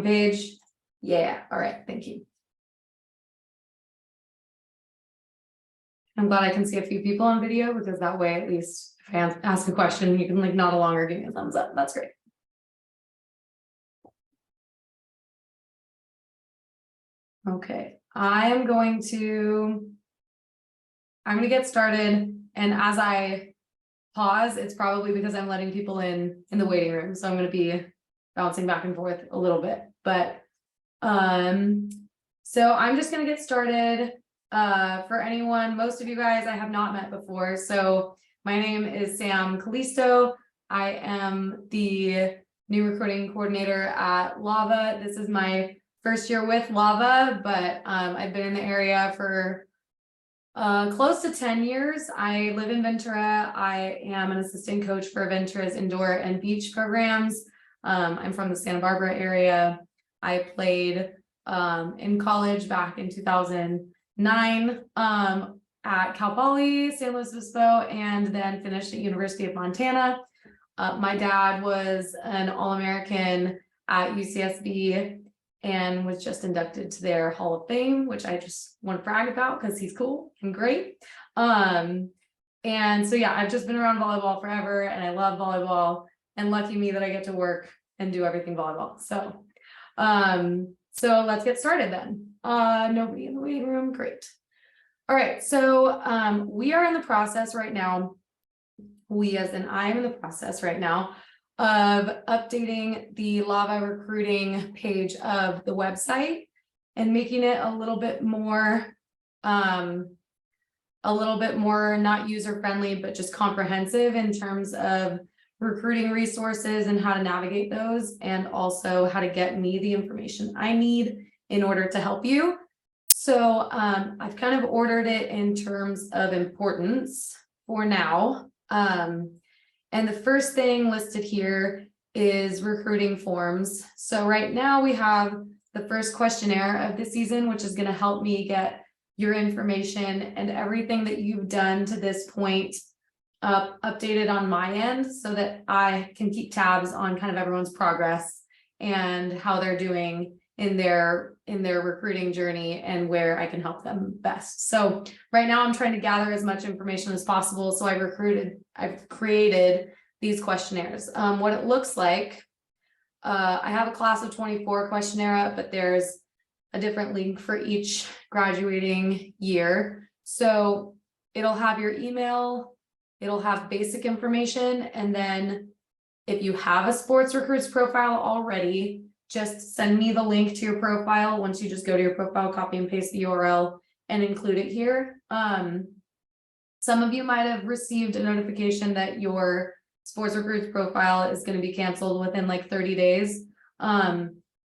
homepage? Yeah, all right, thank you. I'm glad I can see a few people on video because that way, at least if I ask a question, you can like nod along or give me a thumbs up. That's great. Okay, I'm going to get started, and as I pause, it's probably because I'm letting people in the waiting room, so I'm going to be bouncing back and forth a little bit, but so I'm just going to get started. For anyone, most of you guys I have not met before, so my name is Sam Callisto. I am the new recruiting coordinator at Lava. This is my first year with Lava, but I've been in the area for close to 10 years. I live in Ventura. I am an assistant coach for Ventura's indoor and beach programs. I'm from the Santa Barbara area. I played in college back in 2009 at Cal Poly, San Luis Obispo, and then finished at University of Montana. My dad was an All-American at UCSB and was just inducted to their Hall of Fame, which I just want to brag about because he's cool and great. And so yeah, I've just been around volleyball forever, and I love volleyball, and lucky me that I get to work and do everything volleyball. So so let's get started then. Nobody in the waiting room, great. All right, so we are in the process right now. We, as in I am in the process right now of updating the Lava recruiting page of the website and making it a little bit more not user friendly, but just comprehensive in terms of recruiting resources and how to navigate those, and also how to get me the information I need in order to help you. So I've kind of ordered it in terms of importance for now. And the first thing listed here is recruiting forms. So right now we have the first questionnaire of the season, which is going to help me get your information and everything that you've done to this point updated on my end, so that I can keep tabs on kind of everyone's progress and how they're doing in their recruiting journey and where I can help them best. So right now I'm trying to gather as much information as possible. So I've created these questionnaires. What it looks like, I have a class of 24 questionnaire up, but there's a different link for each graduating year. So it'll have your email, it'll have basic information, and then if you have a sports recruits profile already, just send me the link to your profile. Once you just go to your profile, copy and paste the URL and include it here. Some of you might have received a notification that your sports recruits profile is going to be canceled within like 30 days.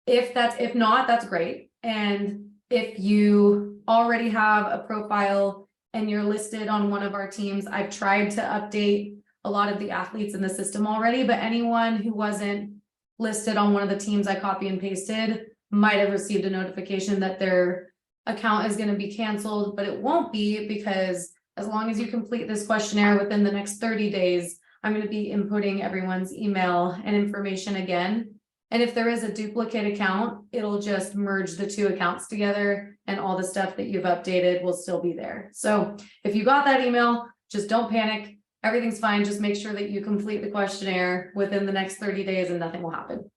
If not, that's great. And if you already have a profile and you're listed on one of our teams, I've tried to update a lot of the athletes in the system already, but anyone who wasn't listed on one of the teams I copy and pasted might have received a notification that their account is going to be canceled, but it won't be, because as long as you complete this questionnaire within the next 30 days, I'm going to be inputting everyone's email and information again. And if there is a duplicate account, it'll just merge the two accounts together, and all the stuff that you've updated will still be there. So if you got that email, just don't panic. Everything's fine. Just make sure that you complete the questionnaire within the next 30 days and nothing will happen.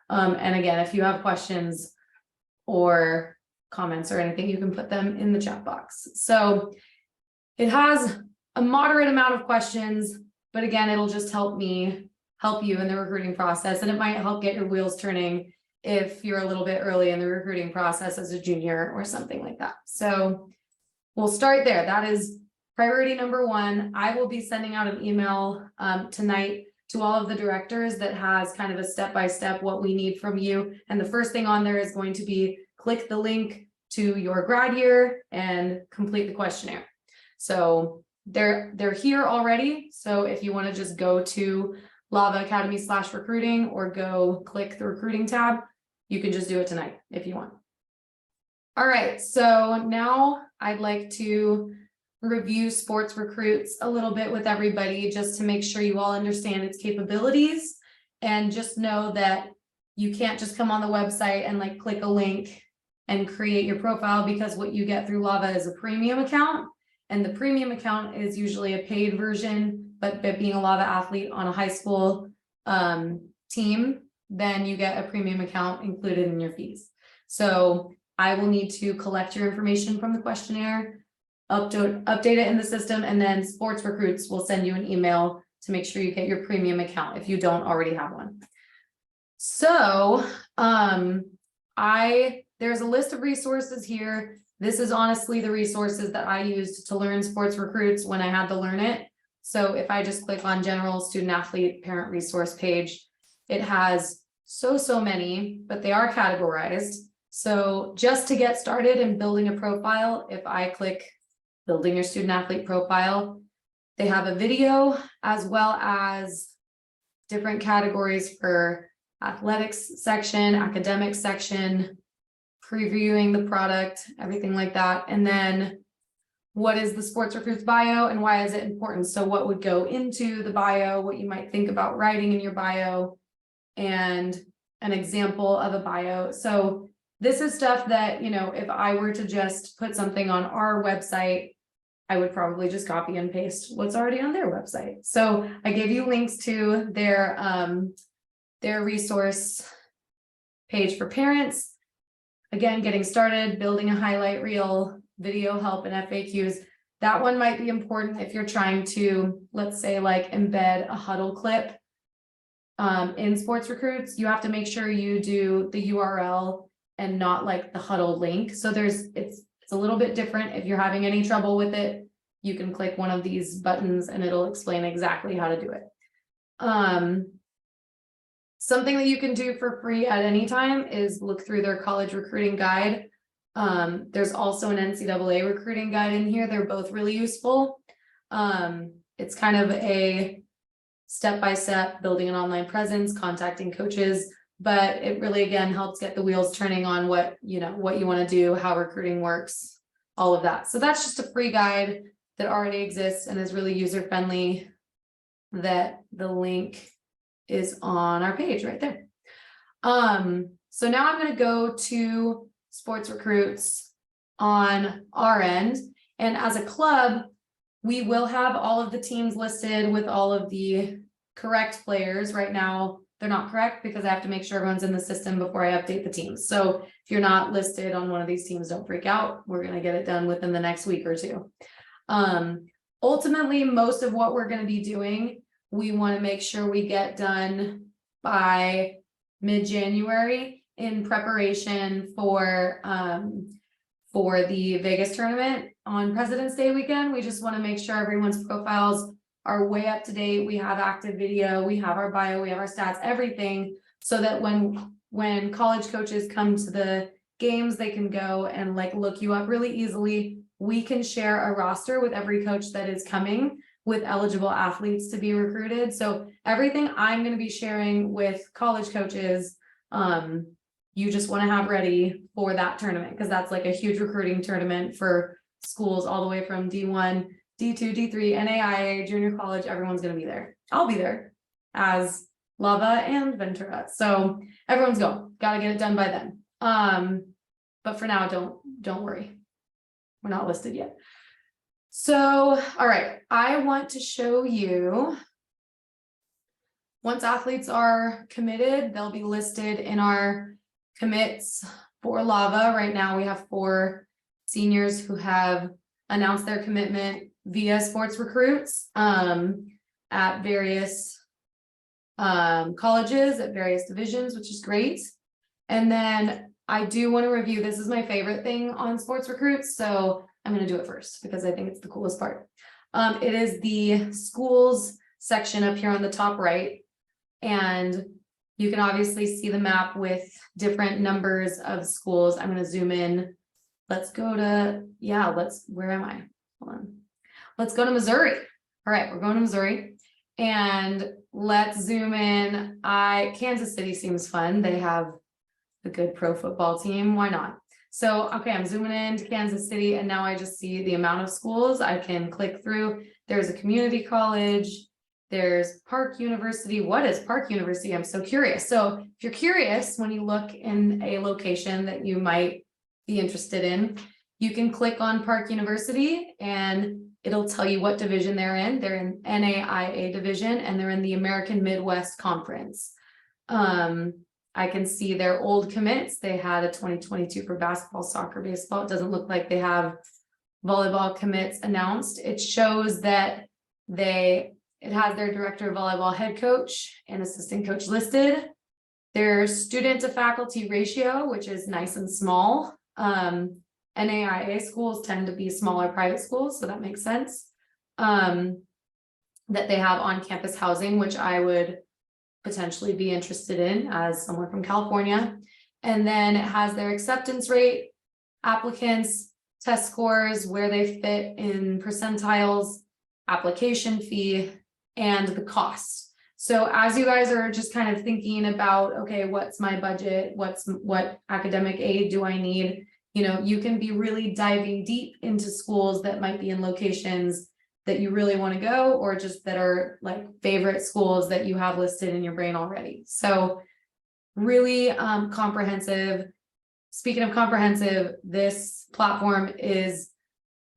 And again, if you have questions or comments or anything, you can put them in the chat box. So it has a moderate amount of questions, but again, it'll just help you in the recruiting process, and it might help get your wheels turning if you're a little bit early in the recruiting process as a junior or something like that. So we'll start there. That is priority number one. I will be sending out an email tonight to all of the directors that has kind of a step-by-step what we need from you. And the first thing on there is going to be click the link to your grad year and complete the questionnaire. So they're here already. So if you want to just go to Lava Academy/recruiting or go click the recruiting tab, you can just do it tonight if you want. All right, so now I'd like to review sports recruits a little bit with everybody, just to make sure you all understand its capabilities, and just know that you can't just come on the website and like click a link and create your profile, because what you get through Lava is a premium account. And the premium account is usually a paid version, but being a Lava athlete on a high school team, then you get a premium account included in your fees. So I will need to collect your information from the questionnaire, update it in the system, and then Sports Recruits will send you an email to make sure you get your premium account if you don't already have one. So there's a list of resources here. This is honestly the resources that I used to learn Sports Recruits when I had to learn it. So if I just click on General Student Athlete Parent Resource page, it has so many, but they are categorized. So just to get started in building a profile, if I click Building Your Student Athlete Profile, they have a video as well as different categories for athletics section, academic section, previewing the product, everything like that. And then what is the Sports Recruits bio and why is it important? So what would go into the bio, what you might think about writing in your bio, and an example of a bio. So this is stuff that, you know, if I were to just put something on our website, I would probably just copy and paste what's already on their website. So I gave you links to their resource page for parents. Again, getting started, building a highlight reel, video help, and FAQs. That one might be important if you're trying to, let's say, like embed a huddle clip in Sports Recruits. You have to make sure you do the URL and not like the huddle link. So it's a little bit different. If you're having any trouble with it, you can click one of these buttons and it'll explain exactly how to do it. Something that you can do for free at any time is look through their college recruiting guide. There's also an NCAA recruiting guide in here. They're both really useful. It's kind of a step-by-step building an online presence, contacting coaches, but it really, again, helps get the wheels turning on what you want to do, how recruiting works, all of that. So that's just a free guide that already exists and is really user-friendly, that the link is on our page right there. So now I'm going to go to Sports Recruits on our end. And as a club, we will have all of the teams listed with all of the correct players. Right now, they're not correct because I have to make sure everyone's in the system before I update the teams. So if you're not listed on one of these teams, don't freak out. We're going to get it done within the next week or two. Ultimately, most of what we're going to be doing, we want to make sure we get done by mid-January in preparation for the Vegas tournament on President's Day weekend. We just want to make sure everyone's profiles are way up to date. We have active video, we have our bio, we have our stats, everything, so that when college coaches come to the games, they can go and like look you up really easily. We can share a roster with every coach that is coming with eligible athletes to be recruited. So everything I'm going to be sharing with college coaches, you just want to have ready for that tournament, because that's like a huge recruiting tournament for schools all the way from D1, D2, D3, NAIA, junior college. Everyone's going to be there. I'll be there as Lava and Ventura. So everyone's got to get it done by then. But for now, don't worry. We're not listed yet. So, all right, I want to show you, once athletes are committed, they'll be listed in our commits for Lava. Right now, we have 4 seniors who have announced their commitment via Sports Recruits at various colleges, at various divisions, which is great. And then I do want to review, this is my favorite thing on Sports Recruits, so I'm going to do it first because I think it's the coolest part. It is the schools section up here on the top right. And you can obviously see the map with different numbers of schools. I'm going to zoom in. Let's go to, where am I? Hold on. Let's go to Missouri. All right, we're going to Missouri. And let's zoom in. Kansas City seems fun. They have a good pro football team. Why not? So, okay, I'm zooming into Kansas City, and now I just see the amount of schools I can click through. There's a community college, There's Park University. What is Park University? I'm so curious. So if you're curious, when you look in a location that you might be interested in, you can click on Park University and it'll tell you what division they're in. They're in NAIA division and they're in the American Midwest Conference. I can see their old commits. They had a 2022 for basketball, soccer, baseball. It doesn't look like they have volleyball commits announced. It shows that it has their director of volleyball, head coach, and assistant coach listed. Their student to faculty ratio, which is nice and small. NAIA schools tend to be smaller private schools, so that makes sense. That they have on-campus housing, which I would potentially be interested in as someone from California. And then it has their acceptance rate, applicants, test scores, where they fit in percentiles, application fee, and the cost. So as you guys are just kind of thinking about, okay, what's my budget? What academic aid do I need? You can be really diving deep into schools that might be in locations that you really want to go, or just that are like favorite schools that you have listed in your brain already. So really comprehensive. Speaking of comprehensive, this platform is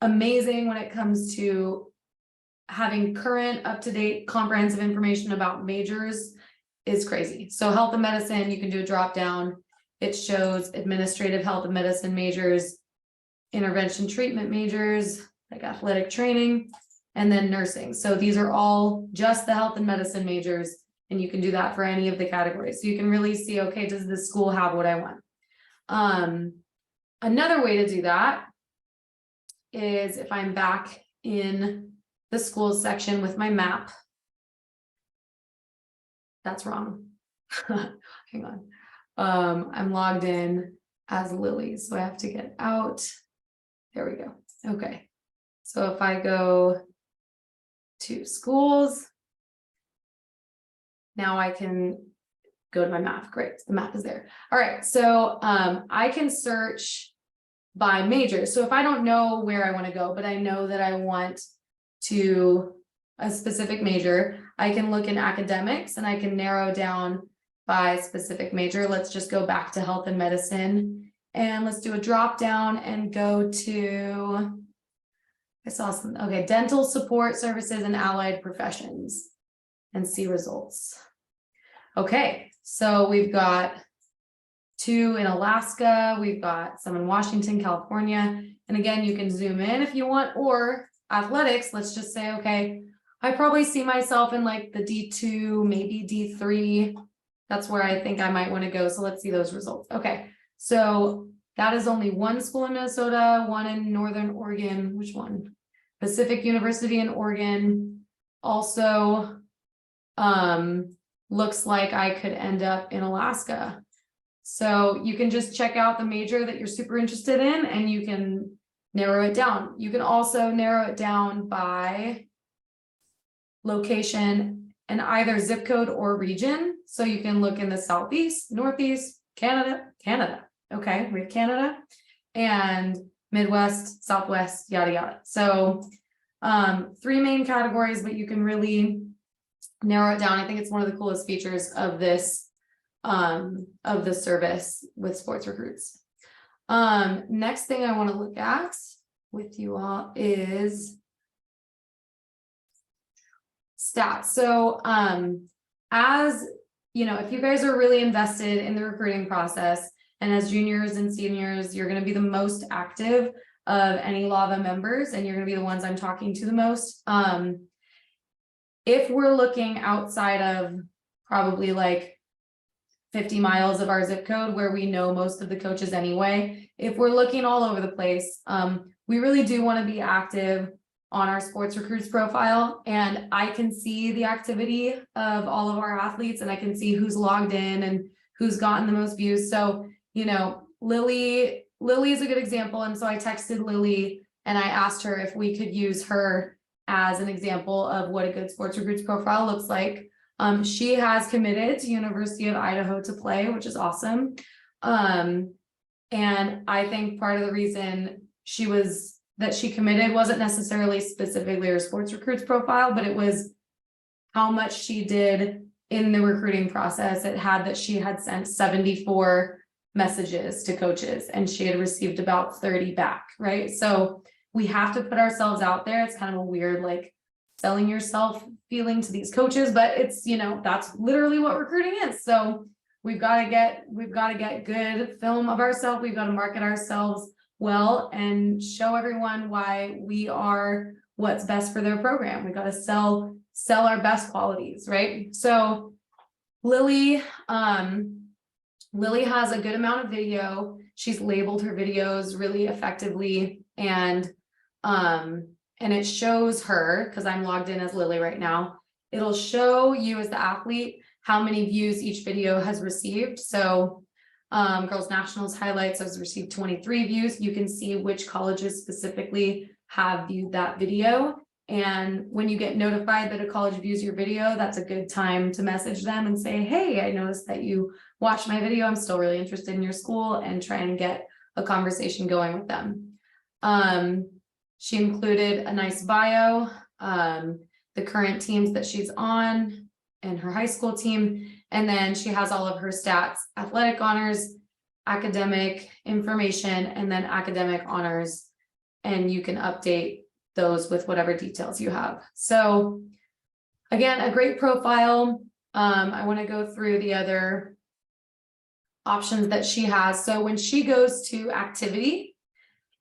amazing when it comes to having current, up-to-date, comprehensive information about majors is crazy. So health and medicine, you can do a drop down. It shows administrative health and medicine majors, intervention treatment majors, like athletic training, and then nursing. So these are all just the health and medicine majors, and you can do that for any of the categories. So you can really see, okay, does this school have what I want? Another way to do that is if I'm back in the schools section with my map. That's wrong. Hang on. I'm logged in as Lily, so I have to get out. There we go. Okay. So if I go to schools, now I can go to my map. Great, the map is there. All right, so I can search by major. So if I don't know where I want to go, but I know that I want to a specific major, I can look in academics and I can narrow down by specific major. Let's just go back to health and medicine and let's do a drop down and go to, I saw some, okay, dental support services and allied professions and see results. Okay, so we've got 2 in Alaska, we've got some in Washington, California. And again, you can zoom in if you want, or athletics, let's just say, okay, I probably see myself in like the D2, maybe D3. That's where I think I might want to go. So let's see those results. Okay, so that is only 1 school in Minnesota, 1 in Northern Oregon. Which one? Pacific University in Oregon. Also, looks like I could end up in Alaska. So you can just check out the major that you're super interested in and you can narrow it down. You can also narrow it down by location and either zip code or region. So you can look in the Southeast, Northeast, Canada. Okay, we have Canada and Midwest, Southwest, yada, yada. So 3 main categories, but you can really narrow it down. I think it's one of the coolest features of this service with sports recruits. Next thing I want to look at with you all is stats. So as you know, if you guys are really invested in the recruiting process, and as juniors and seniors, you're going to be the most active of any LAVA members, and you're going to be the ones I'm talking to the most. If we're looking outside of probably like 50 miles of our zip code where we know most of the coaches anyway, if we're looking all over the place, we really do want to be active on our sports recruits profile. And I can see the activity of all of our athletes and I can see who's logged in and who's gotten the most views. So, you know, Lily is a good example. And so I texted Lily and I asked her if we could use her as an example of what a good sports recruits profile looks like. She has committed to University of Idaho to play, which is awesome. And I think part of the reason she committed wasn't necessarily specifically her sports recruits profile, but it was how much she did in the recruiting process. It had that she had sent 74 messages to coaches and she had received about 30 back, right? So we have to put ourselves out there. It's kind of a weird, like, selling yourself feeling to these coaches, but it's, you know, that's literally what recruiting is. So we've got to get good film of ourselves. We've got to market ourselves well and show everyone why we are what's best for their program. We got to sell our best qualities, right? So Lily has a good amount of video. She's labeled her videos really effectively, and it shows her, because I'm logged in as Lily right now, it'll show you as the athlete how many views each video has received. So Girls Nationals highlights has received 23 views. You can see which colleges specifically have viewed that video. And when you get notified that a college views your video, that's a good time to message them and say, hey, I noticed that you watched my video. I'm still really interested in your school, and try and get a conversation going with them. She included a nice bio, the current teams that she's on and her high school team. And then she has all of her stats: athletic honors, academic information, and then academic honors. And you can update those with whatever details you have. So again, a great profile. I want to go through the other options that she has. So when she goes to activity,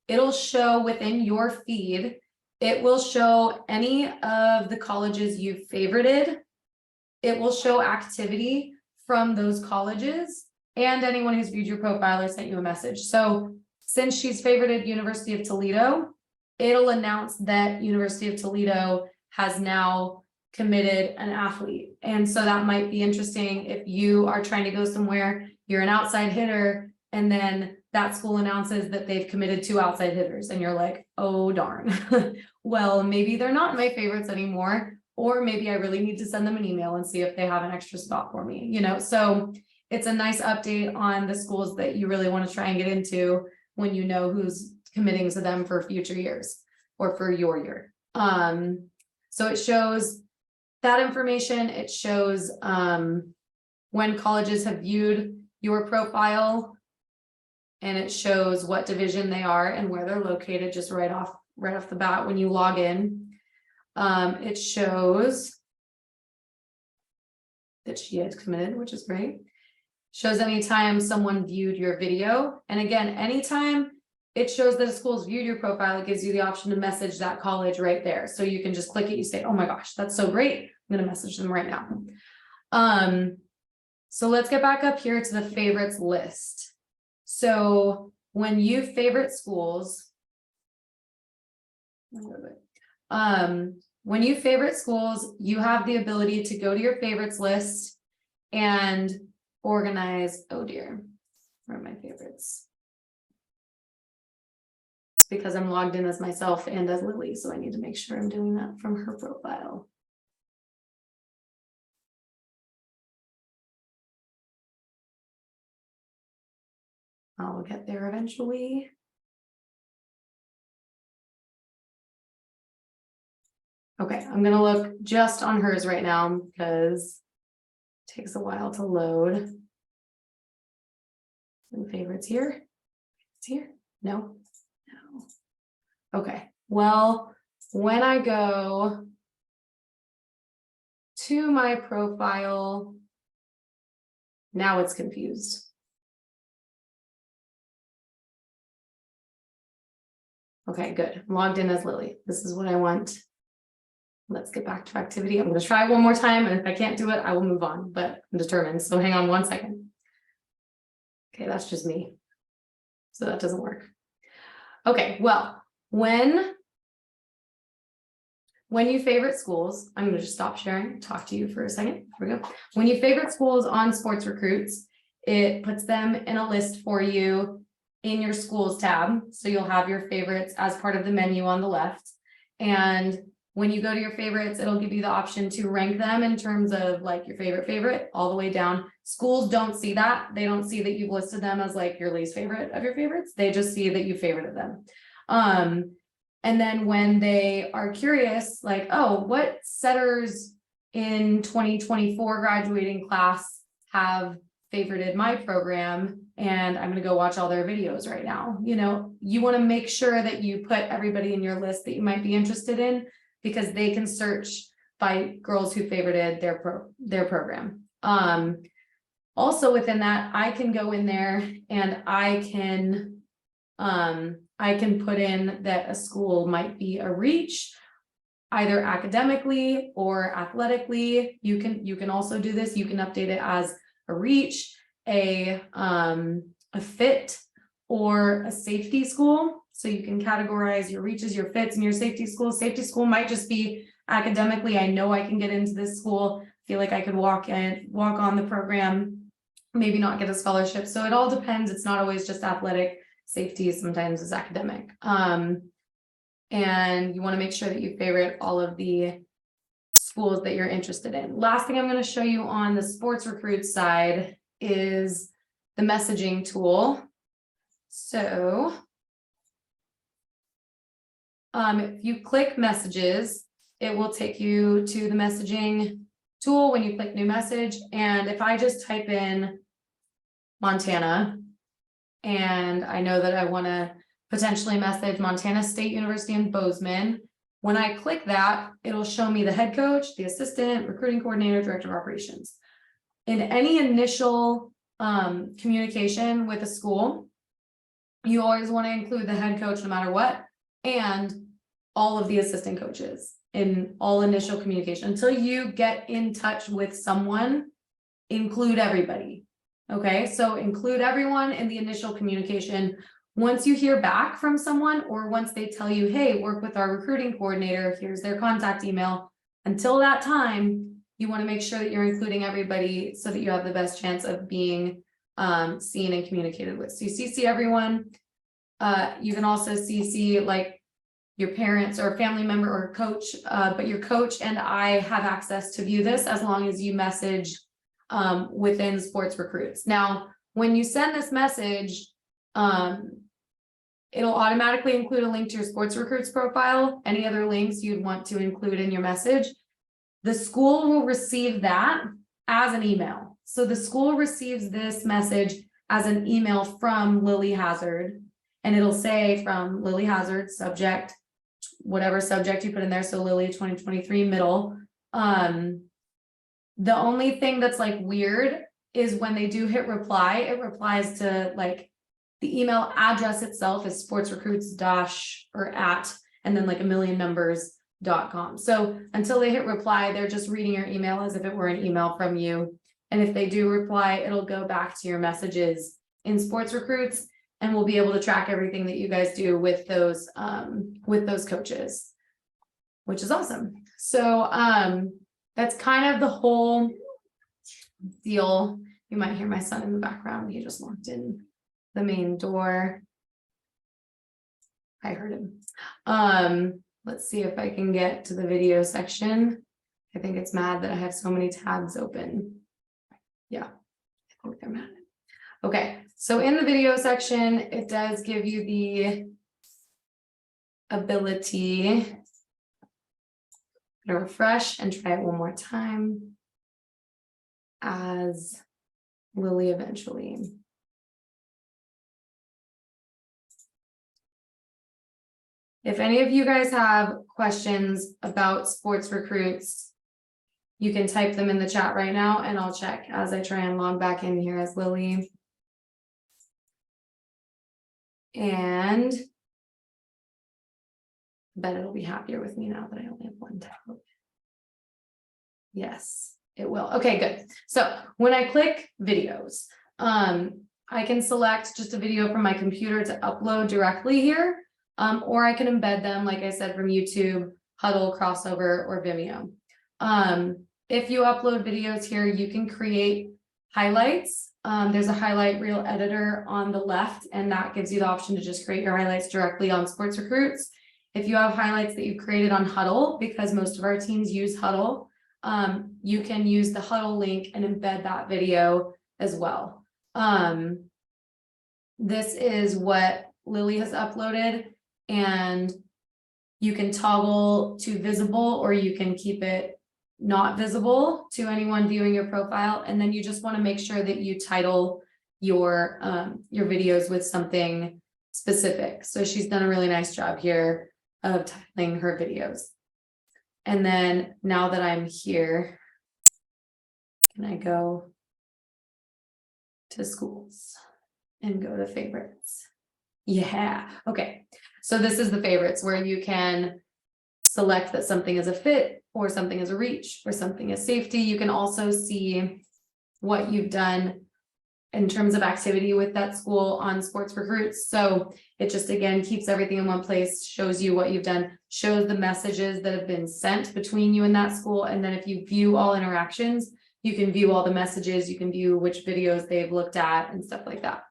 it'll show within your feed, it will show any of the colleges you've favorited. It will show activity from those colleges and anyone who's viewed your profile or sent you a message. So since she's favorited University of Toledo, it'll announce that University of Toledo has now committed an athlete. And so that might be interesting if you are trying to go somewhere, you're an outside hitter, and then that school announces that they've committed 2 outside hitters, and you're like, oh darn. Well, maybe they're not my favorites anymore, or maybe I really need to send them an email and see if they have an extra spot for me, you know? So it's a nice update on the schools that you really want to try and get into when you know who's committing to them for future years or for your year. So it shows that information. It shows when colleges have viewed your profile, and it shows what division they are and where they're located just right off the bat when you log in. It shows that she had committed, which is great. Shows anytime someone viewed your video. And again, anytime it shows that a school's viewed your profile, it gives you the option to message that college right there. So you can just click it, you say, oh my gosh, that's so great, I'm gonna message them right now. So let's get back up here to the favorites list. So when you favorite schools, you have the ability to go to your favorites list and organize, oh dear, where are my favorites? It's because I'm logged in as myself and as Lily, so I need to make sure I'm doing that from her profile. I'll get there eventually. Okay, I'm gonna look just on hers right now because it takes a while to load. Some favorites here. It's here. No. Okay. Well, when I go to my profile, now it's confused. Okay, good. I'm logged in as Lily. This is what I want. Let's get back to activity. I'm going to try one more time, and if I can't do it, I will move on, but I'm determined. So hang on 1 second. Okay, that's just me. So that doesn't work. Okay, well, when you favorite schools, I'm going to just stop sharing, talk to you for a second. Here we go. When you favorite schools on Sports Recruits, it puts them in a list for you in your schools tab. So you'll have your favorites as part of the menu on the left. And when you go to your favorites, it'll give you the option to rank them in terms of like your favorite all the way down. Schools don't see that. They don't see that you've listed them as like your least favorite of your favorites. They just see that you favorited them. And then when they are curious, like, oh, what setters in 2024 graduating class have favorited my program, and I'm going to go watch all their videos right now. You know, you want to make sure that you put everybody in your list that you might be interested in, because they can search by girls who favorited their program. Also within that, I can go in there and I can put in that a school might be a reach, either academically or athletically. You can also do this. You can update it as a reach, a fit, or a safety school. So you can categorize your reaches, your fits, and your safety school. Safety school might just be academically. I know I can get into this school, feel like I could walk on the program, maybe not get a scholarship. So it all depends. It's not always just athletic. Safety sometimes is academic. And you want to make sure that you favorite all of the schools that you're interested in. Last thing I'm going to show you on the sports recruit side is the messaging tool. So if you click messages, it will take you to the messaging tool when you click new message. And if I just type in Montana, and I know that I want to potentially message Montana State University in Bozeman, when I click that, it'll show me the head coach, the assistant, recruiting coordinator, director of operations. In any initial communication with a school, you always want to include the head coach no matter what, and all of the assistant coaches in all initial communication. Until you get in touch with someone, include everybody. Okay, so include everyone in the initial communication. Once you hear back from someone, or once they tell you, hey, work with our recruiting coordinator, here's their contact email, until that time, you want to make sure that you're including everybody so that you have the best chance of being seen and communicated with. So you CC everyone. You can also CC like your parents or a family member or a coach, but your coach and I have access to view this as long as you message within sports recruits. Now, when you send this message, it'll automatically include a link to your sports recruits profile, any other links you'd want to include in your message. The school will receive that as an email. So the school receives this message as an email from Lily Hazard, and it'll say from Lily Hazard, subject, whatever subject you put in there. So Lily 2023 middle. The only thing that's like weird is when they do hit reply, it replies to like the email address itself is sportsrecruits- and then like a million numbers.com. So until they hit reply, they're just reading your email as if it were an email from you. And if they do reply, it'll go back to your messages in sports recruits, and we'll be able to track everything that you guys do with those coaches, which is awesome. So that's kind of the whole deal. You might hear my son in the background. He just walked in the main door. I heard him. Let's see if I can get to the video section. I think it's mad that I have so many tabs open. Yeah, I think they're mad. Okay, so in the video section, it does give you the ability to refresh and try it one more time as Lily eventually. If any of you guys have questions about sports recruits, you can type them in the chat right now, and I'll check as I try and log back in here as Lily. And I bet it'll be happier with me now that I only have one tab. Yes, it will. Okay, good. So when I click videos, I can select just a video from my computer to upload directly here, or I can embed them, like I said, from YouTube, Huddle, Crossover, or Vimeo. If you upload videos here, you can create highlights. There's a highlight reel editor on the left, and that gives you the option to just create your highlights directly on Sports Recruits. If you have highlights that you've created on Huddle, because most of our teams use Huddle, you can use the Huddle link and embed that video as well. This is what Lily has uploaded, and you can toggle to visible, or you can keep it not visible to anyone viewing your profile. And then you just want to make sure that you title your videos with something specific. So she's done a really nice job here of titling her videos. And then now that I'm here, can I go to schools and go to favorites? Yeah, okay. So this is the favorites where you can select that something is a fit or something is a reach or something is safety. You can also see what you've done in terms of activity with that school on Sports Recruits. So it just, again, keeps everything in one place, shows you what you've done, shows the messages that have been sent between you and that school. And then if you view all interactions, you can view all the messages, you can view which videos they've looked at and stuff like that.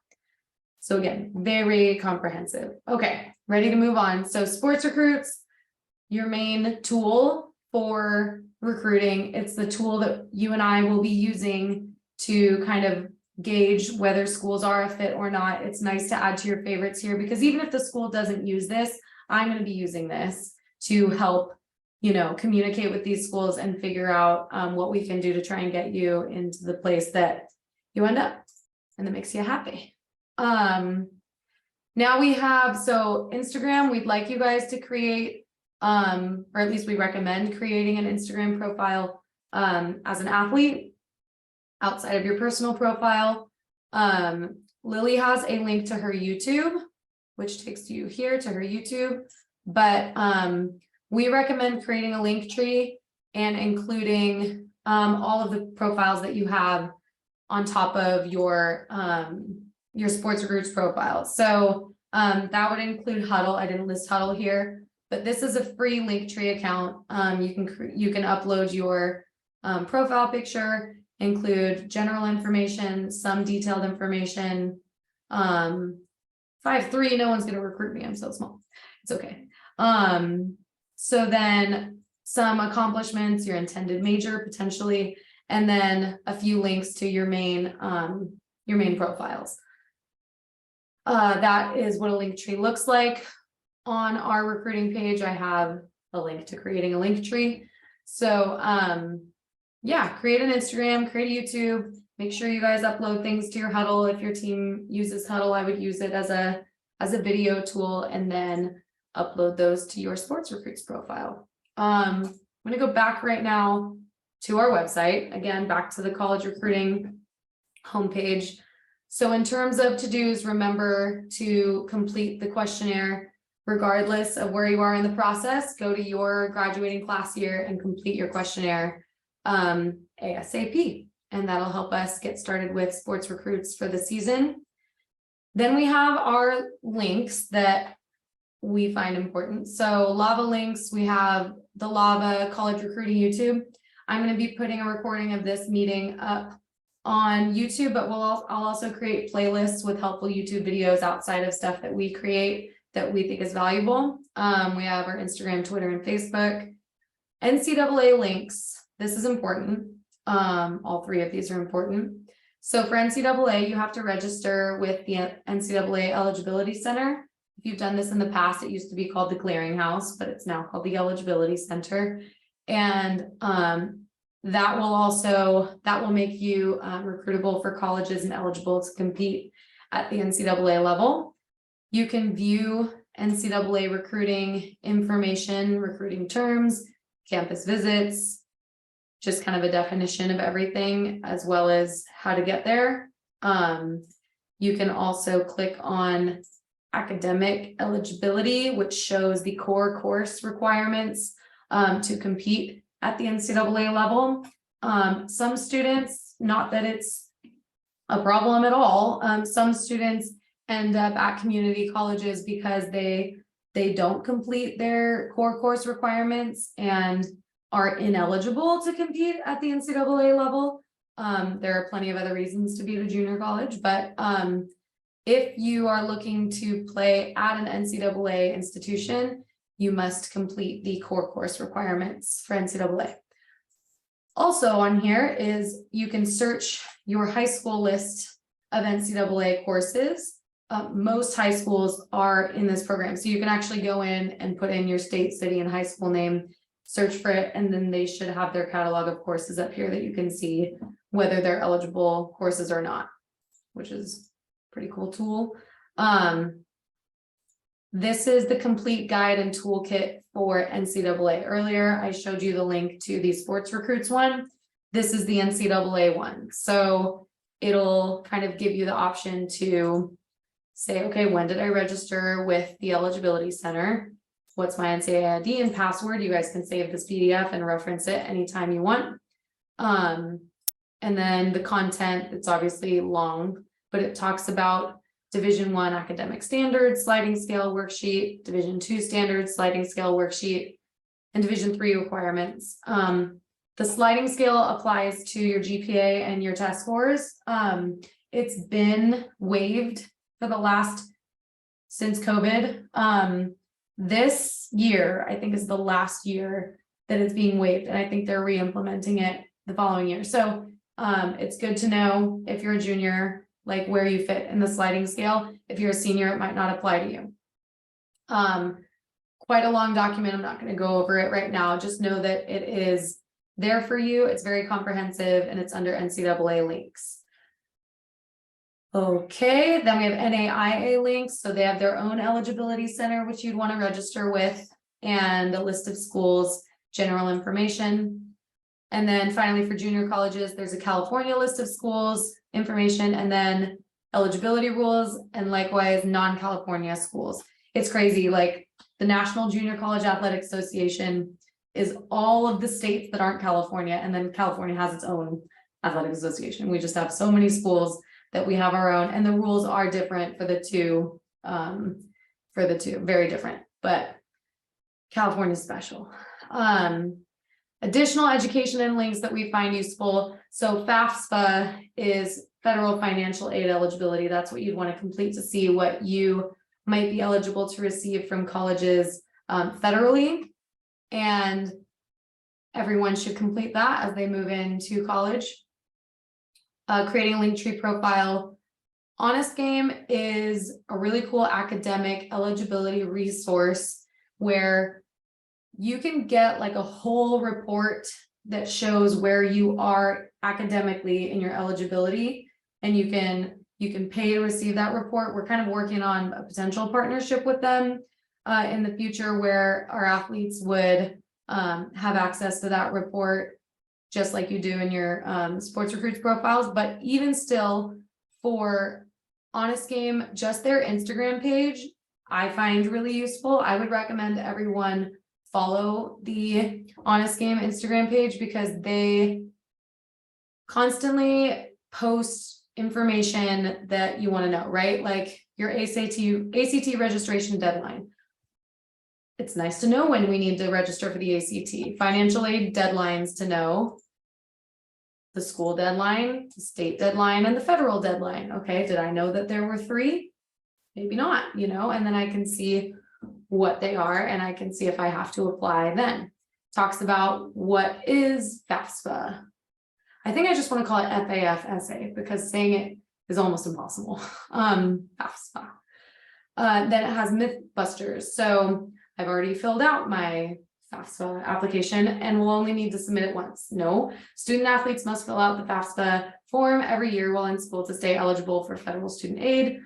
So again, very comprehensive. Okay, ready to move on. So Sports Recruits, your main tool for recruiting. It's the tool that you and I will be using to kind of gauge whether schools are a fit or not. It's nice to add to your favorites here, because even if the school doesn't use this, I'm going to be using this to help, you know, communicate with these schools and figure out what we can do to try and get you into the place that you end up and that makes you happy. Now we have, so Instagram, we'd like you guys to create, or at least we recommend creating an Instagram profile as an athlete outside of your personal profile. Lily has a link to her YouTube, which takes you here to her YouTube, but we recommend creating a link tree and including all of the profiles that you have on top of your Sports Recruits profile. So that would include Huddle. I didn't list Huddle here, but this is a free Linktree account. You can upload your profile picture, include general information, some detailed information. 5'3", no one's going to recruit me. I'm so small. It's okay. So then some accomplishments, your intended major potentially, and then a few links to your main profiles. That is what a link tree looks like. On our recruiting page, I have a link to creating a link tree. So yeah, create an Instagram, create a YouTube, make sure you guys upload things to your Huddle. If your team uses Huddle, I would use it as a video tool, and then upload those to your Sports Recruits profile. I'm going to go back right now to our website, again, back to the college recruiting homepage. So in terms of to-dos, remember to complete the questionnaire regardless of where you are in the process. Go to your graduating class year and complete your questionnaire ASAP, and that'll help us get started with Sports Recruits for the season. Then we have our links that we find important. So Lava links, we have the Lava College Recruiting YouTube. I'm going to be putting a recording of this meeting up on YouTube, but I'll also create playlists with helpful YouTube videos outside of stuff that we create that we think is valuable. We have our Instagram, Twitter, and Facebook. NCAA links. This is important. All three of these are important. So for NCAA, you have to register with the NCAA Eligibility Center. If you've done this in the past, it used to be called the Clearinghouse, but it's now called the Eligibility Center. And that will make you recruitable for colleges and eligible to compete at the NCAA level. You can view NCAA recruiting information, recruiting terms, campus visits, just kind of a definition of everything, as well as how to get there. You can also click on academic eligibility, which shows the core course requirements to compete at the NCAA level. Some students, not that it's a problem at all, some students end up at community colleges because they don't complete their core course requirements and are ineligible to compete at the NCAA level. There are plenty of other reasons to be at a junior college, but if you are looking to play at an NCAA institution, you must complete the core course requirements for NCAA. Also on here is you can search your high school list of NCAA courses. Most high schools are in this program, so you can actually go in and put in your state, city, and high school name search for it, and then they should have their catalog of courses up here that you can see whether they're eligible courses or not, which is a pretty cool tool. This is the complete guide and toolkit for NCAA. Earlier, I showed you the link to the sports recruits one. This is the NCAA one. So it'll kind of give you the option to say, okay, when did I register with the eligibility center? What's my NCAA ID and password? You guys can save this PDF and reference it anytime you want. And then the content, it's obviously long, but it talks about Division I academic standards, sliding scale worksheet, Division II standards, sliding scale worksheet, and Division III requirements. The sliding scale applies to your GPA and your test scores. It's been waived for the last, since COVID. This year, I think, is the last year that it's being waived, and I think they're re-implementing it the following year. So it's good to know if you're a junior, like where you fit in the sliding scale. If you're a senior, it might not apply to you. Quite a long document. I'm not going to go over it right now. Just know that it is there for you. It's very comprehensive, and it's under NCAA links. Okay, then we have NAIA links. So they have their own eligibility center, which you'd want to register with, and a list of schools, general information. And then finally, for junior colleges, there's a California list of schools, information, and then eligibility rules, and likewise non-California schools. It's crazy. Like the National Junior College Athletic Association is all of the states that aren't California, and then California has its own athletic association. We just have so many schools that we have our own, and the rules are different for the two, very different, but California is special. Additional education and links that we find useful. So FAFSA is federal financial aid eligibility. That's what you'd want to complete to see what you might be eligible to receive from colleges federally. And everyone should complete that as they move into college. Creating a Linktree profile. Honest Game is a really cool academic eligibility resource where you can get like a whole report that shows where you are academically in your eligibility, and you can pay to receive that report. We're kind of working on a potential partnership with them in the future where our athletes would have access to that report, just like you do in your sports recruits profiles. But even still, for Honest Game, just their Instagram page, I find really useful. I would recommend everyone follow the Honest Game Instagram page because they constantly post information that you want to know, right? Like your ACT registration deadline. It's nice to know when we need to register for the ACT. Financial aid deadlines to know. The school deadline, the state deadline, and the federal deadline. Okay, did I know that there were 3? Maybe not, and then I can see what they are, and I can see if I have to apply then. Talks about what is FAFSA. I think I just want to call it FAFSA because saying it is almost impossible. FAFSA. Then it has Mythbusters. So I've already filled out my FAFSA application and will only need to submit it once. No, student athletes must fill out the FAFSA form every year while in school to stay eligible for federal student aid.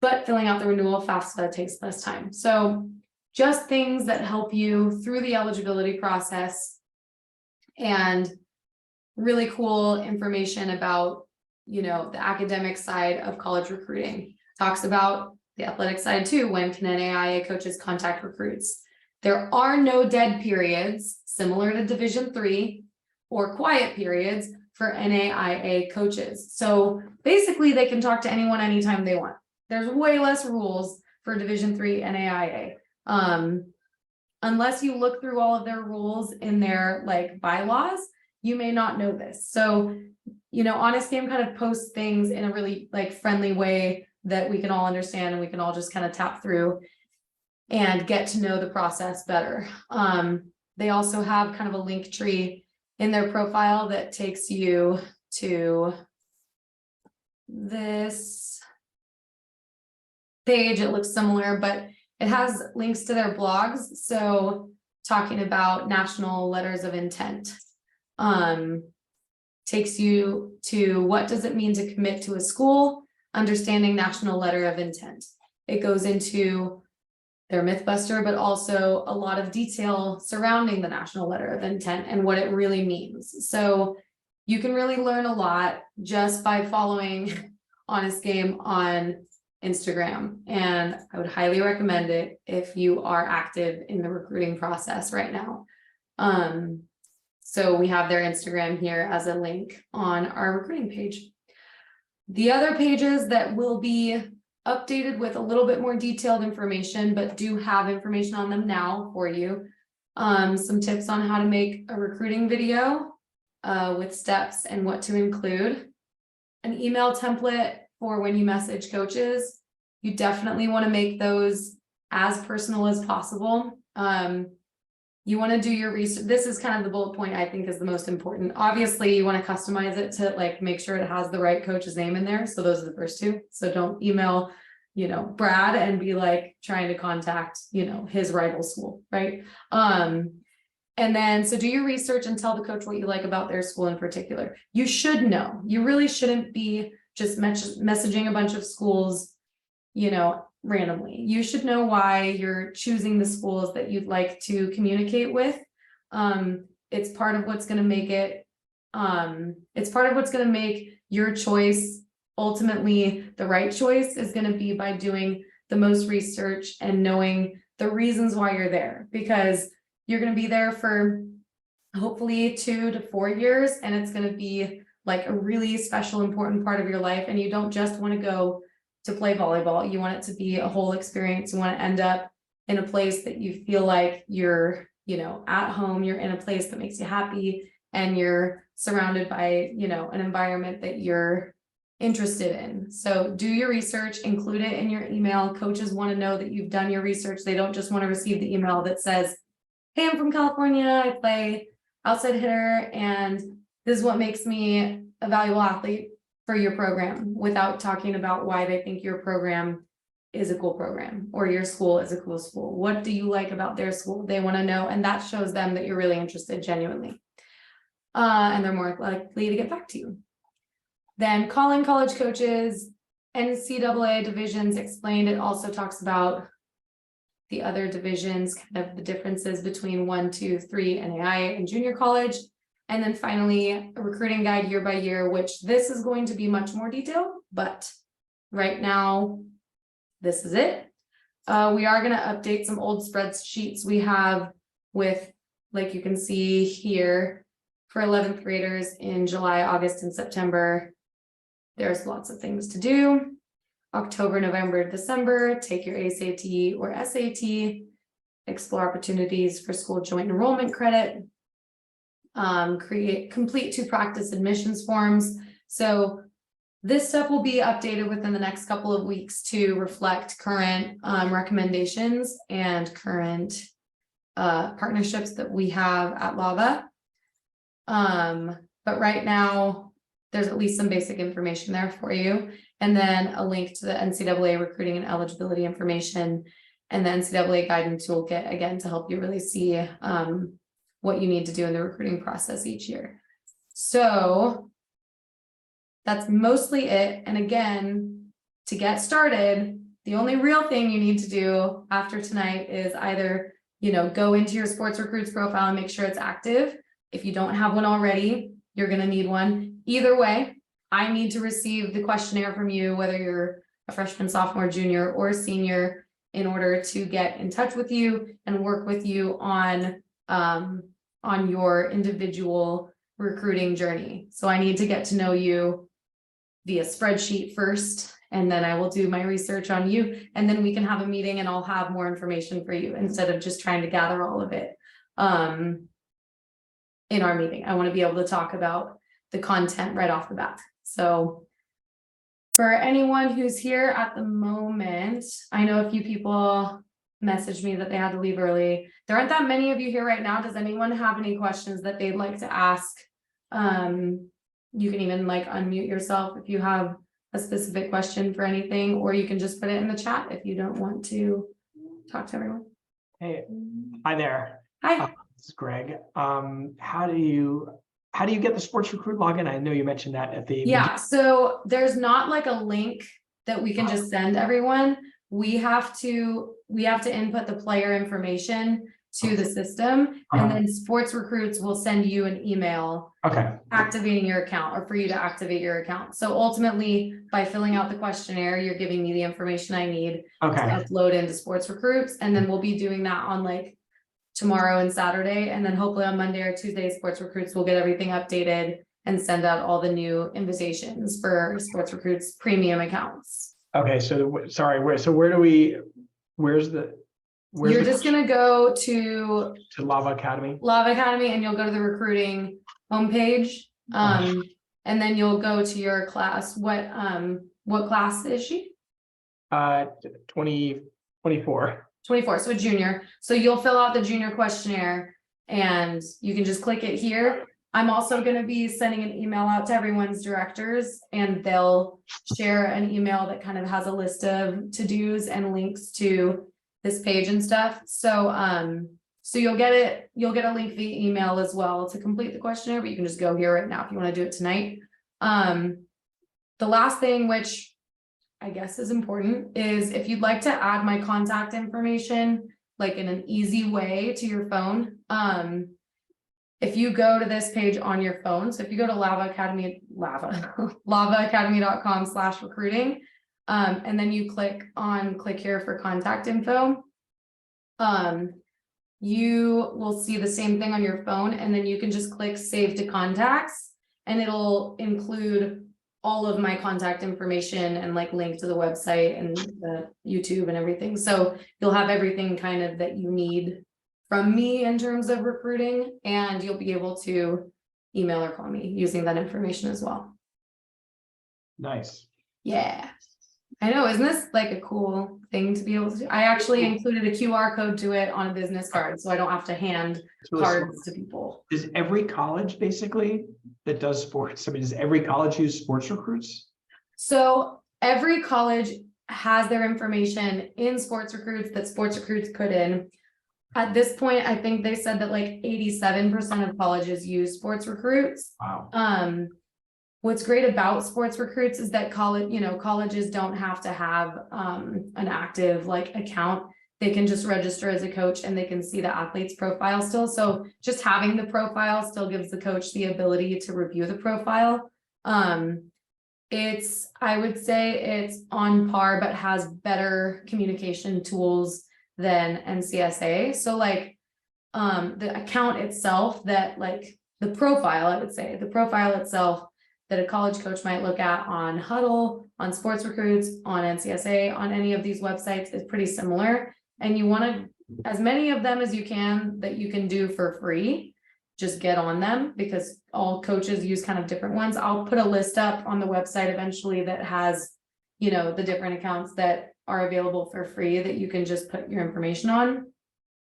But filling out the renewal FAFSA takes less time. So just things that help you through the eligibility process, and really cool information about, the academic side of college recruiting. Talks about the athletic side too. When can NAIA coaches contact recruits? There are no dead periods, similar to Division III, or quiet periods for NAIA coaches. So basically they can talk to anyone anytime they want. There's way less rules for Division III NAIA. Unless you look through all of their rules in their bylaws, you may not know this. So, Honest Game kind of posts things in a really friendly way that we can all understand, and we can all just kind of tap through and get to know the process better. They also have kind of a link tree in their profile that takes you to this page. It looks similar, but it has links to their blogs. So talking about national letters of intent. Takes you to what does it mean to commit to a school, understanding national letter of intent. It goes into their Mythbuster, but also a lot of detail surrounding the national letter of intent and what it really means. So you can really learn a lot just by following Honest Game on Instagram. And I would highly recommend it if you are active in the recruiting process right now. So we have their Instagram here as a link on our recruiting page. The other pages that will be updated with a little bit more detailed information, but do have information on them now for you. Some tips on how to make a recruiting video with steps and what to include. An email template for when you message coaches. You definitely want to make those as personal as possible. You want to do your research. This is kind of the bullet point I think is the most important. Obviously, you want to customize it to like make sure it has the right coach's name in there. So those are the first two. So don't email, Brad and be like trying to contact, his rival school, right? And then, so do your research and tell the coach what you like about their school in particular. You should know. You really shouldn't be just messaging a bunch of schools, randomly. You should know why you're choosing the schools that you'd like to communicate with. It's part of what's going to make it, it's part of what's going to make your choice ultimately the right choice is going to be by doing the most research and knowing the reasons why you're there, because you're going to be there for hopefully 2 to 4 years, and it's going to be like a really special, important part of your life. And you don't just want to go to play volleyball. You want it to be a whole experience. You want to end up in a place that you feel like you're, at home, you're in a place that makes you happy, and you're surrounded by, an environment that you're interested in. So do your research, include it in your email. Coaches want to know that you've done your research. They don't just want to receive the email that says, hey, I'm from California, I play outside hitter, and this is what makes me a valuable athlete for your program, without talking about why they think your program is a cool program or your school is a cool school. What do you like about their school? They want to know, and that shows them that you're really interested genuinely. And they're more likely to get back to you. Then calling college coaches, NCAA divisions explained. It also talks about the other divisions, kind of the differences between 1, 2, 3, NAI and junior college. And then finally, a recruiting guide year by year, which this is going to be much more detailed, but right now, this is it. We are going to update some old spreadsheets we have with, like you can see here, for 11th graders in July, August, and September. There's lots of things to do. October, November, December, take your ACT or SAT, explore opportunities for school joint enrollment credit, complete 2 practice admissions forms. So this stuff will be updated within the next couple of weeks to reflect current recommendations and current partnerships that we have at LAVA. But right now, there's at least some basic information there for you. And then a link to the NCAA recruiting and eligibility information and the NCAA guidance toolkit, again, to help you really see what you need to do in the recruiting process each year. So that's mostly it. And again, to get started, the only real thing you need to do after tonight is either, go into your sports recruits profile and make sure it's active. If you don't have one already, you're going to need one. Either way, I need to receive the questionnaire from you, whether you're a freshman, sophomore, junior, or senior, in order to get in touch with you and work with you on your individual recruiting journey. So I need to get to know you via spreadsheet first, and then I will do my research on you, and then we can have a meeting and I'll have more information for you instead of just trying to gather all of it in our meeting. I want to be able to talk about the content right off the bat. So for anyone who's here at the moment, I know a few people messaged me that they had to leave early. There aren't that many of you here right now. Does anyone have any questions that they'd like to ask? You can even unmute yourself if you have a specific question for anything, or you can just put it in the chat if you don't want to talk to everyone. Hey, hi there. Hi. This is Greg. How do you get the Sports Recruit login? I know you mentioned that at the Yeah, so there's not like a link that we can just send everyone. We have to input the player information to the system, and then Sports Recruits will send you an email activating your account, or for you to activate your account. So ultimately, by filling out the questionnaire, you're giving me the information I need to upload into Sports Recruits, and then we'll be doing that on like tomorrow and Saturday, and then hopefully on Monday or Tuesday, Sports Recruits will get everything updated and send out all the new invitations for Sports Recruits premium accounts. Okay, so sorry, where's the You're just gonna go to Lava Academy, and you'll go to the recruiting homepage. And then you'll go to your class. What class is she? 24. 24, so a junior. So you'll fill out the junior questionnaire and you can just click it here. I'm also going to be sending an email out to everyone's directors, and they'll share an email that kind of has a list of to-dos and links to this page and stuff. So so you'll get a link via email as well to complete the questionnaire, but you can just go here right now if you want to do it tonight. The last thing, which I guess is important, is if you'd like to add my contact information like in an easy way to your phone, if you go to this page on your phone, so if you go to lavaacademy.com/recruiting, and then you click here for contact info, you will see the same thing on your phone, and then you can just click save to contacts, and it'll include all of my contact information and like link to the website and the YouTube and everything. So you'll have everything kind of that you need from me in terms of recruiting, and you'll be able to email or call me using that information as well. Nice. Yeah. I know, isn't this like a cool thing to be able to do? I actually included a QR code to it on a business card, so I don't have to hand cards to people. Is every college basically that does sports? I mean, does every college use Sports Recruits? So every college has their information in Sports Recruits that Sports Recruits put in. At this point, I think they said that like 87% of colleges use Sports Recruits. Wow. What's great about Sports Recruits is that colleges don't have to have an active like account. They can just register as a coach and they can see the athlete's profile still. So just having the profile still gives the coach the ability to review the profile. I would say it's on par, but has better communication tools than NCSA. So like the account itself, that like the profile, I would say the profile itself that a college coach might look at on Huddle, on Sports Recruits, on NCSA, on any of these websites is pretty similar. And you want to, as many of them as you can that you can do for free, just get on them, because all coaches use kind of different ones. I'll put a list up on the website eventually that has, the different accounts that are available for free that you can just put your information on.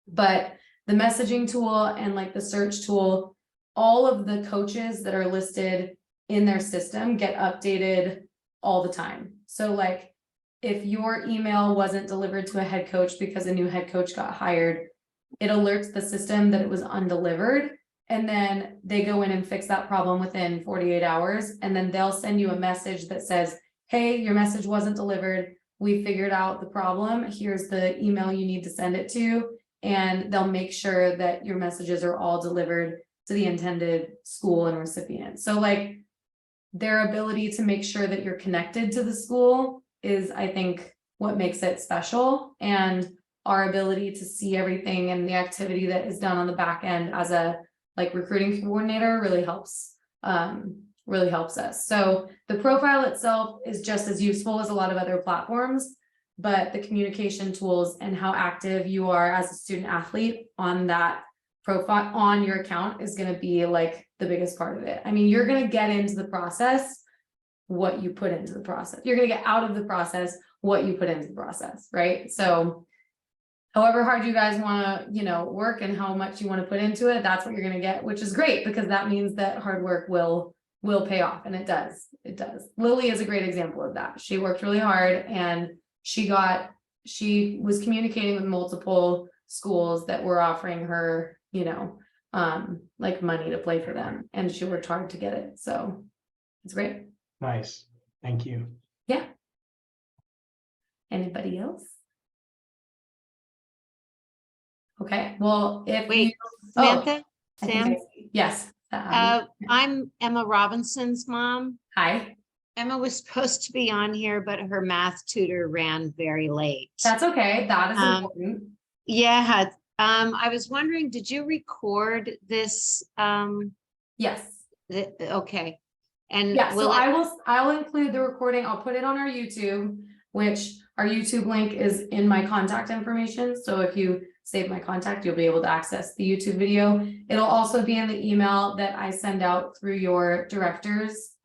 But the messaging tool and like the search tool, all of the coaches that are listed in their system get updated all the time. So like if your email wasn't delivered to a head coach because a new head coach got hired, it alerts the system that it was undelivered, and then they go in and fix that problem within 48 hours. And then they'll send you a message that says, hey, your message wasn't delivered. We figured out the problem. Here's the email you need to send it to. And they'll make sure that your messages are all delivered to the intended school and recipient. So like their ability to make sure that you're connected to the school is, I think, what makes it special. And our ability to see everything and the activity that is done on the back end as a like recruiting coordinator really helps us. So the profile itself is just as useful as a lot of other platforms, but the communication tools and how active you are as a student athlete on that profile on your account is going to be like the biggest part of it. I mean, you're going to get into the process what you put into the process. You're going to get out of the process what you put into the process, right? So however hard you guys want to, work and how much you want to put into it, that's what you're going to get, which is great, because that means that hard work will pay off. And it does. Lily is a great example of that. She worked really hard, and she was communicating with multiple schools that were offering her, you know, like money to play for them, and she worked hard to get it. So it's great. Nice. Thank you. Yeah. Anybody else? Okay, well, if Wait, you, Samantha, I think Sam, yes. I'm Emma Robinson's mom. Hi, Emma was supposed to be on here, but her math tutor ran very late. that's okay. That is Um, important. Yeah, I was wondering, did you record this? Yes. Okay. And Yeah, so will it, I'll include the recording. I'll put it on our YouTube, which our YouTube link is in my contact information. So if you save my contact, you'll be able to access the YouTube video. It'll also be in the email that I send out through your directors.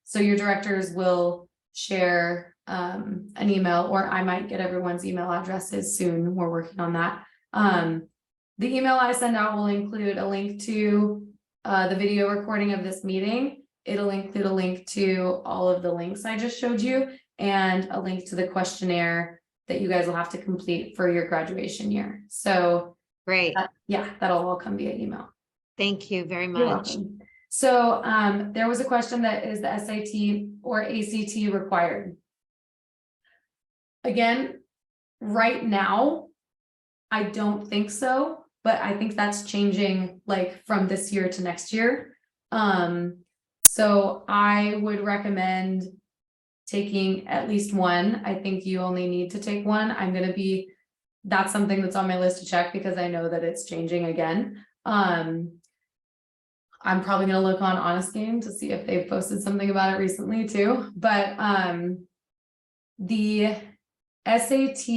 So your directors will share an email, or I might get everyone's email addresses soon. We're working on that. The email I send out will include a link to the video recording of this meeting. It'll include a link to all of the links I just showed you, and a link to the questionnaire that you guys will have to complete for your graduation year. So great. yeah, that'll all come via email. Thank you very You're much. welcome. So there was a question that is the SAT or ACT required? Again, right now, I don't think so, but I think that's changing like from this year to next year. So I would recommend taking at least one. I think you only need to take one. That's something that's on my list to check because I know that it's changing again. I'm probably gonna look on Honest Game to see if they've posted something about it recently too, but the SAT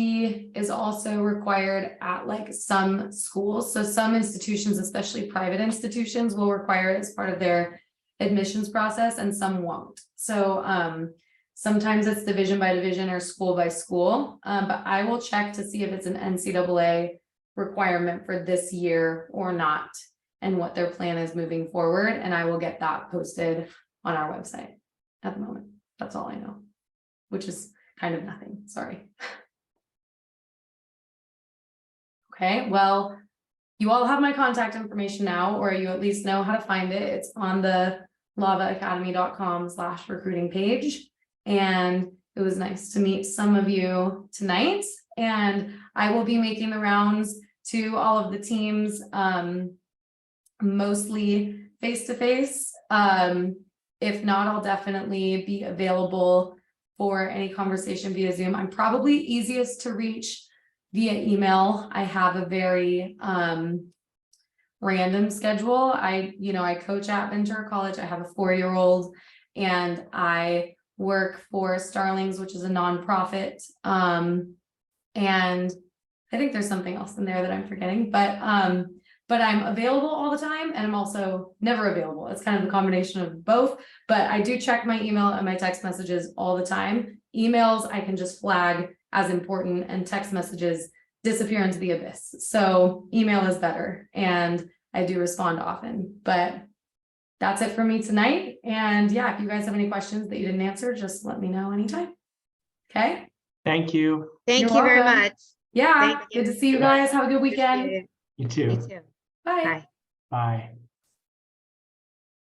is also required at like some schools. So some institutions, especially private institutions, will require it as part of their admissions process, and some won't. So sometimes it's division by division or school by school, but I will check to see if it's an NCAA requirement for this year or not, and what their plan is moving forward, and I will get that posted on our website. At the moment, that's all I know, which is kind of nothing, sorry. Okay, well, you all have my contact information now, or you at least know how to find it. It's on the lavaacademy.com/recruiting page. And it was nice to meet some of you tonight. And I will be making the rounds to all of the teams, mostly face-to-face. If not, I'll definitely be available for any conversation via Zoom. I'm probably easiest to reach via email. I have a very random schedule. I coach at Ventura College. I have a 4-year-old, and I work for Starlings, which is a nonprofit. And I think there's something else in there that I'm forgetting, but I'm available all the time, and I'm also never available. It's kind of a combination of both, but I do check my email and my text messages all the time. Emails I can just flag as important, and text messages disappear into the abyss. So email is better, and I do respond often. But that's it for me tonight. And yeah, if you guys have any questions that you didn't answer, just let me know anytime. Okay. Thank you. Thank You're you very welcome. much. Yeah, Thank you. good to see you guys. Have a good weekend. Appreciate it. You too. You too. Bye. Bye. Bye.